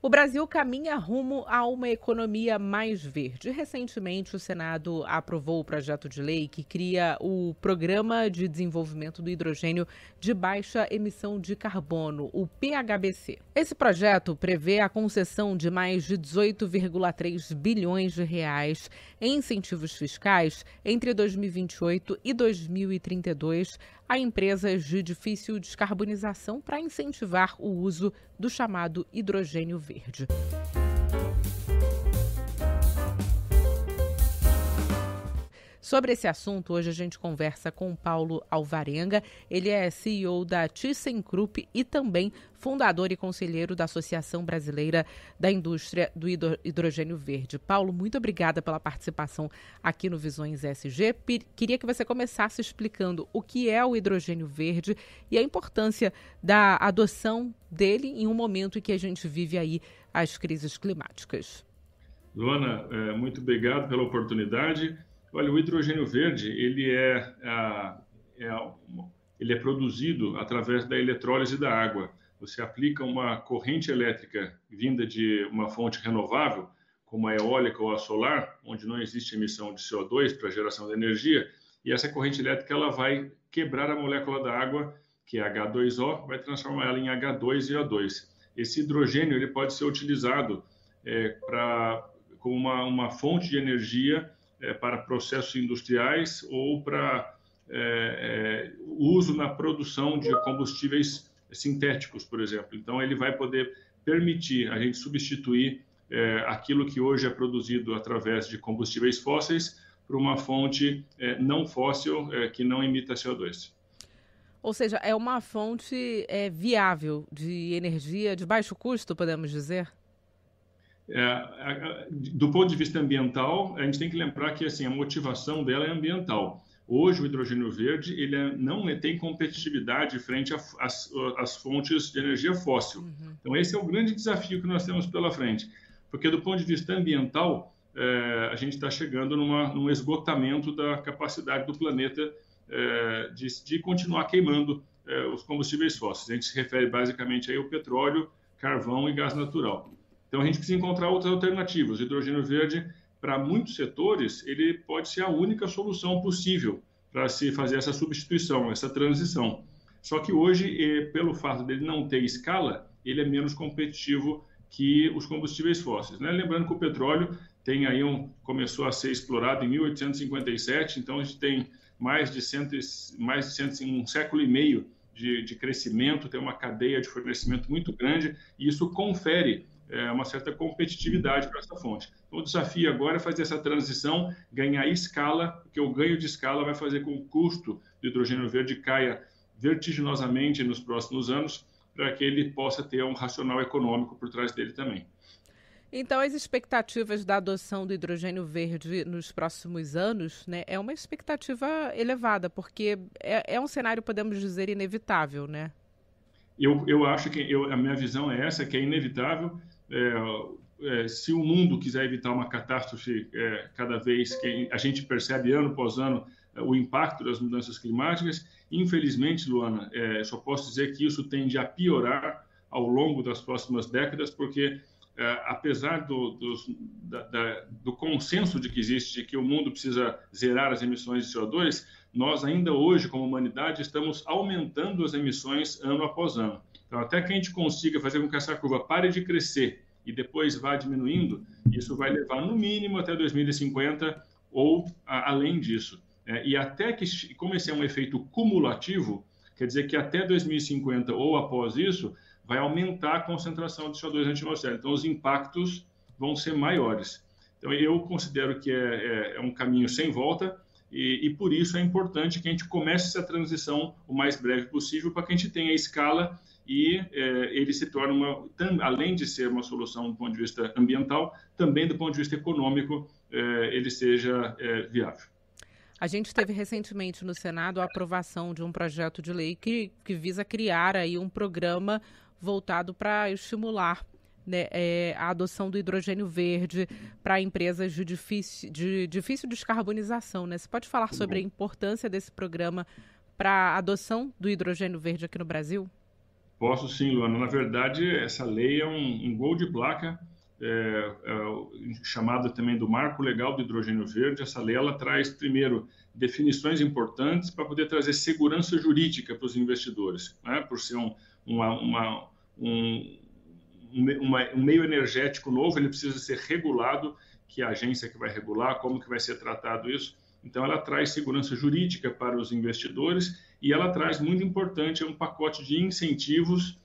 O Brasil caminha rumo a uma economia mais verde. Recentemente, o Senado aprovou o projeto de lei que cria o Programa de Desenvolvimento do Hidrogênio de Baixa Emissão de Carbono, o PHBC. Esse projeto prevê a concessão de mais de 18,3 bilhões de reais em incentivos fiscais entre 2028 e 2032 a empresas de difícil descarbonização para incentivar o uso do chamado hidrogênio verde. Sobre esse assunto, hoje a gente conversa com o Paulo Alvarenga. Ele é CEO da ThyssenKrupp e também fundador e conselheiro da Associação Brasileira da Indústria do Hidrogênio Verde. Paulo, muito obrigada pela participação aqui no Visões SG. Queria que você começasse explicando o que é o hidrogênio verde e a importância da adoção dele em um momento em que a gente vive aí as crises climáticas. Luana, muito obrigado pela oportunidade. Olha, o hidrogênio verde, ele é produzido através da eletrólise da água. Você aplica uma corrente elétrica vinda de uma fonte renovável, como a eólica ou a solar, onde não existe emissão de CO2 para geração de energia, e essa corrente elétrica ela vai quebrar a molécula da água, que é H2O, vai transformar ela em H2 e O2. Esse hidrogênio ele pode ser utilizado como uma fonte de energia para processos industriais ou para uso na produção de combustíveis sintéticos, por exemplo. Então, ele vai poder permitir a gente substituir aquilo que hoje é produzido através de combustíveis fósseis por uma fonte não fóssil que não emita CO2. Ou seja, é uma fonte viável de energia de baixo custo, podemos dizer? Do ponto de vista ambiental, a gente tem que lembrar que assim, a motivação dela é ambiental. Hoje, o hidrogênio verde ele não tem competitividade frente às fontes de energia fóssil. Uhum. Então, esse é o grande desafio que nós temos pela frente. Porque, do ponto de vista ambiental, a gente está chegando num esgotamento da capacidade do planeta de continuar queimando os combustíveis fósseis. A gente se refere basicamente aí ao petróleo, carvão e gás natural. Então, a gente precisa encontrar outras alternativas. O hidrogênio verde, para muitos setores, ele pode ser a única solução possível para se fazer essa substituição, essa transição. Só que hoje, pelo fato dele não ter escala, ele é menos competitivo que os combustíveis fósseis, né? Lembrando que o petróleo começou a ser explorado em 1857, então a gente tem mais de um século e meio de crescimento, tem uma cadeia de fornecimento muito grande, e isso confere uma certa competitividade para essa fonte. Então, o desafio agora é fazer essa transição, ganhar escala, porque o ganho de escala vai fazer com que o custo do hidrogênio verde caia vertiginosamente nos próximos anos, para que ele possa ter um racional econômico por trás dele também. Então, as expectativas da adoção do hidrogênio verde nos próximos anos, né, é uma expectativa elevada, porque é um cenário, podemos dizer, inevitável, né? Eu acho que a minha visão é essa, que é inevitável. Se o mundo quiser evitar uma catástrofe cada vez que a gente percebe ano após ano o impacto das mudanças climáticas, infelizmente, Luana, só posso dizer que isso tende a piorar ao longo das próximas décadas, porque apesar do consenso de que existe, de que o mundo precisa zerar as emissões de CO2, nós ainda hoje, como humanidade, estamos aumentando as emissões ano após ano. Então, até que a gente consiga fazer com que essa curva pare de crescer e depois vá diminuindo, isso vai levar no mínimo até 2050 ou além disso. E até que, como esse é um efeito cumulativo, quer dizer que até 2050 ou após isso, vai aumentar a concentração de CO2 na atmosfera. Então, os impactos vão ser maiores. Então, eu considero que é um caminho sem volta e por isso é importante que a gente comece essa transição o mais breve possível para que a gente tenha escala e ele se torne, além de ser uma solução do ponto de vista ambiental, também do ponto de vista econômico, ele seja viável. A gente teve recentemente no Senado a aprovação de um projeto de lei que visa criar aí um programa voltado para estimular, né, a adoção do hidrogênio verde para empresas de difícil descarbonização, né? Você pode falar sobre a importância desse programa para a adoção do hidrogênio verde aqui no Brasil? Posso sim, Luana. Na verdade, essa lei é um gol de placa, chamada também do Marco Legal do Hidrogênio Verde. Essa lei ela traz, primeiro, definições importantes para poder trazer segurança jurídica para os investidores, né? Por ser um meio energético novo, ele precisa ser regulado, que a agência que vai regular, como que vai ser tratado isso. Então, ela traz segurança jurídica para os investidores e ela traz, muito importante, um pacote de incentivos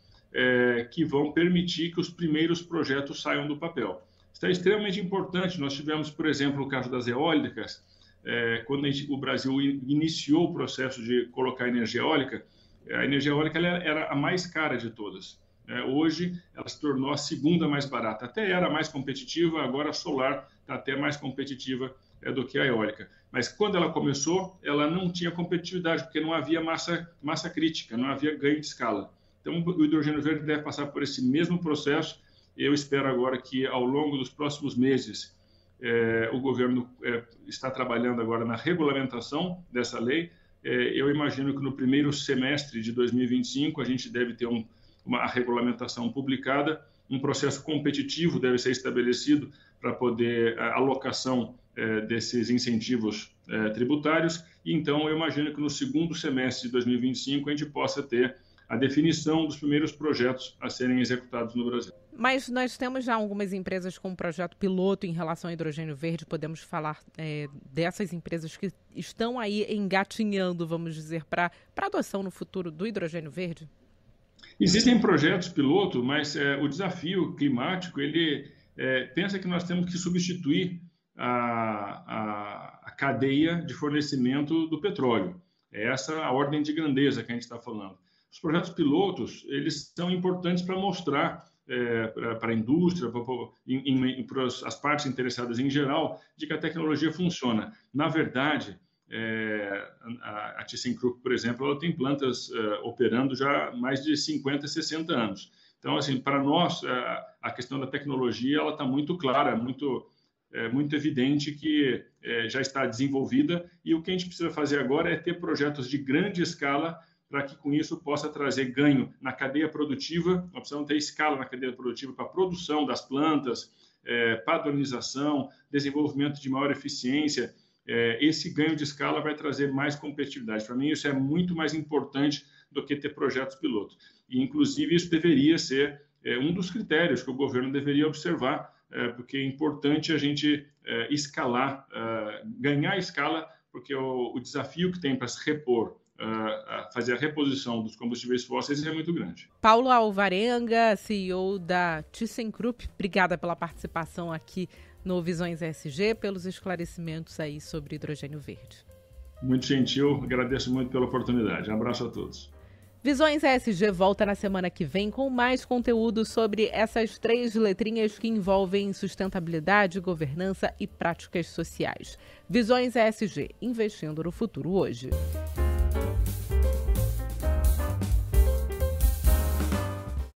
que vão permitir que os primeiros projetos saiam do papel. Isso é extremamente importante. Nós tivemos, por exemplo, o caso das eólicas, quando o Brasil iniciou o processo de colocar energia eólica, a energia eólica ela era a mais cara de todas. Hoje, ela se tornou a segunda mais barata. Até era mais competitiva, agora a solar está até mais competitiva do que a eólica. Mas quando ela começou, ela não tinha competitividade, porque não havia massa crítica, não havia ganho de escala. Então, o hidrogênio verde deve passar por esse mesmo processo. Eu espero agora que, ao longo dos próximos meses, o governo está trabalhando agora na regulamentação dessa lei. Eu imagino que no primeiro semestre de 2025 a gente deve ter uma regulamentação publicada, um processo competitivo deve ser estabelecido para poder a alocação desses incentivos tributários, e então eu imagino que no segundo semestre de 2025 a gente possa ter a definição dos primeiros projetos a serem executados no Brasil. Mas nós temos já algumas empresas com um projeto piloto em relação ao hidrogênio verde. Podemos falar dessas empresas que estão aí engatinhando, vamos dizer, para adoção no futuro do hidrogênio verde? Existem projetos piloto, mas o desafio climático, ele pensa que nós temos que substituir a cadeia de fornecimento do petróleo. É essa a ordem de grandeza que a gente está falando. Os projetos pilotos, eles são importantes para mostrar para a indústria, para as partes interessadas em geral, de que a tecnologia funciona. Na verdade, a ThyssenKrupp, por exemplo, ela tem plantas operando já há mais de 50, 60 anos. Então, assim, para nós, a questão da tecnologia ela está muito clara, muito evidente que já está desenvolvida, e o que a gente precisa fazer agora é ter projetos de grande escala para que com isso possa trazer ganho na cadeia produtiva. Nós precisamos ter escala na cadeia produtiva para a produção das plantas, padronização, desenvolvimento de maior eficiência. Esse ganho de escala vai trazer mais competitividade. Para mim, isso é muito mais importante do que ter projetos piloto. E, inclusive, isso deveria ser um dos critérios que o governo deveria observar, porque é importante a gente escalar, ganhar escala, porque o desafio que tem para se repor, fazer a reposição dos combustíveis fósseis é muito grande. Paulo Alvarenga, CEO da ThyssenKrupp, obrigada pela participação aqui no Visões ESG, pelos esclarecimentos aí sobre hidrogênio verde. Muito gentil, agradeço muito pela oportunidade. Um abraço a todos. Visões ESG volta na semana que vem com mais conteúdo sobre essas 3 letrinhas que envolvem sustentabilidade, governança e práticas sociais. Visões ESG, investindo no futuro hoje.